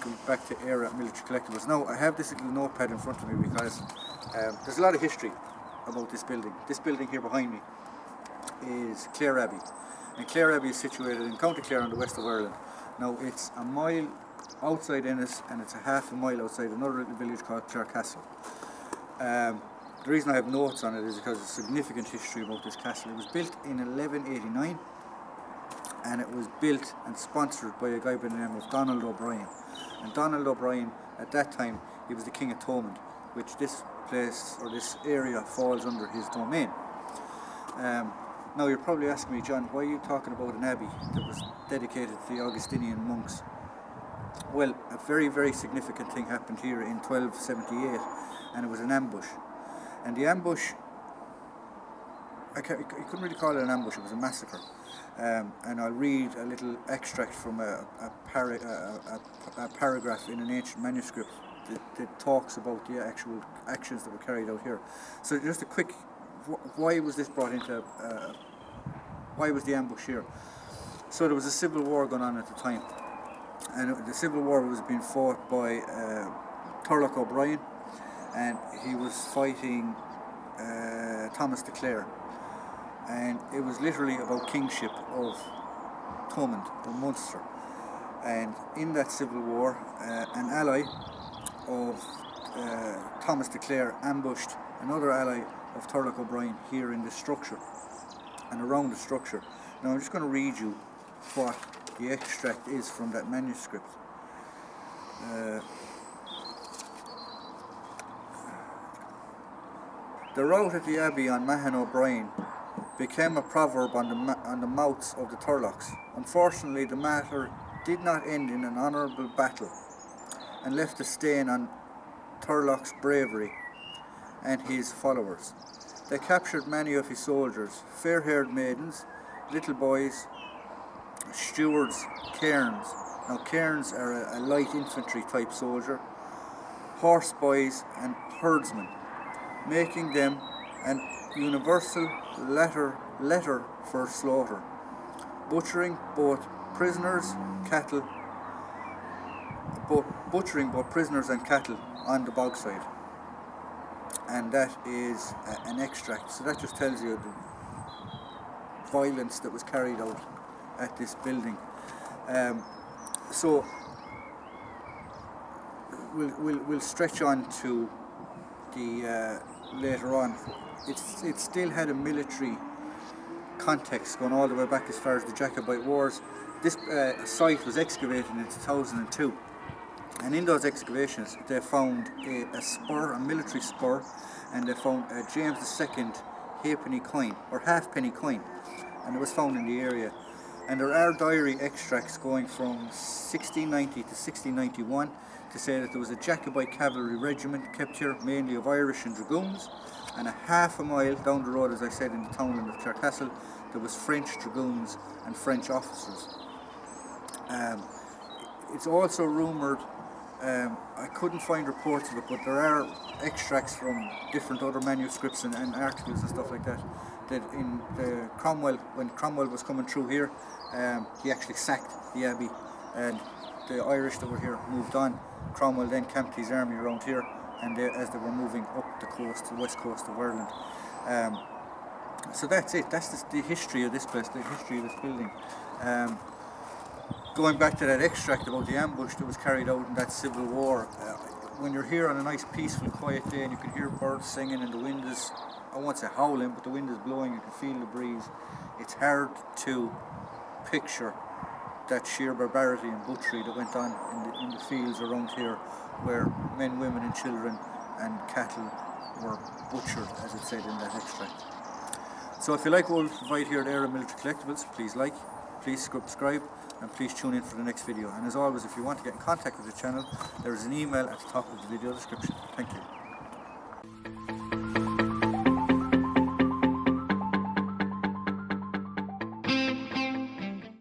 welcome back to Era Military Collectibles. Now I have this little notepad in front of me because there's a lot of history about this building. This building here behind me is Clare Abbey, and Clare Abbey is situated in County Clare on the west of Ireland. Now it's a mile outside Ennis and it's a half a mile outside another little village called Clare Castle. The reason I have notes on it is because there's significant history about this castle. It was built in 1189 and it was built and sponsored by a guy by the name of Donald O'Brien. And Donald O'Brien, at that time, he was the King of Thomond, which this place or this area falls under his domain. Now you're probably asking me, John, why are you talking about an abbey that was dedicated to the Augustinian monks? Well, a very, very significant thing happened here in 1278, and it was an ambush. And the ambush, you couldn't really call it an ambush, it was a massacre. And I'll read a little extract from a paragraph in an ancient manuscript that talks about the actual actions that were carried out here. So just a quick, why was this brought into, why was the ambush here? So there was a civil war going on at the time, and the civil war was being fought by Thurlock O'Brien, and he was fighting Thomas de Clare. And it was literally about kingship of Thomond or Munster. And in that civil war, an ally of Thomas de Clare ambushed another ally of Thurlock O'Brien here in this structure and around the structure. Now I'm just going to read you what the extract is from that manuscript. The rout at the Abbey on Mahon O'Brien became a proverb on the mouths of the Thurlocks. Unfortunately, the matter did not end in an honourable battle and left a stain on Thurlock's bravery and his followers. They captured many of his soldiers, fair-haired maidens, little boys, stewards, cairns. Now cairns are a light infantry type soldier, horse boys and herdsmen, making them an universal letter for slaughter, butchering both prisoners and cattle on the bogside. And that is an extract, so that just tells you the violence that was carried out at this building. So we'll stretch on to the later on. It still had a military context going all the way back as far as the Jacobite Wars. This site was excavated in 2002, and in those excavations they found a spur, a military spur, and they found a James II halfpenny coin or halfpenny coin, and it was found in the area. And there are diary extracts going from 1690 to 1691 to say that there was a Jacobite cavalry regiment kept here, mainly of Irish and dragoons, and a half a mile down the road, as I said, in the townland of Clare Castle, there was French dragoons and French officers. It's also rumoured, I couldn't find reports of it, but there are extracts from different other manuscripts and articles and stuff like that, that in the Cromwell, when Cromwell was coming through here, he actually sacked the abbey, and the Irish that were here moved on. Cromwell then camped his army around here, and as they were moving up the coast, the west coast of Ireland. So that's it, that's the history of this place, the history of this building. Going back to that extract about the ambush that was carried out in that civil war, when you're here on a nice peaceful quiet day and you can hear birds singing and the wind is, I won't say howling, but the wind is blowing, you can feel the breeze, it's hard to picture that sheer barbarity and butchery that went on in the fields around here, where men, women and children and cattle were butchered, as it said in that extract. So if you like what we provide here at Era Military Collectibles, please like, please subscribe, and please tune in for the next video. And as always, if you want to get in contact with the channel, there is an email at the top of the video description. Thank you.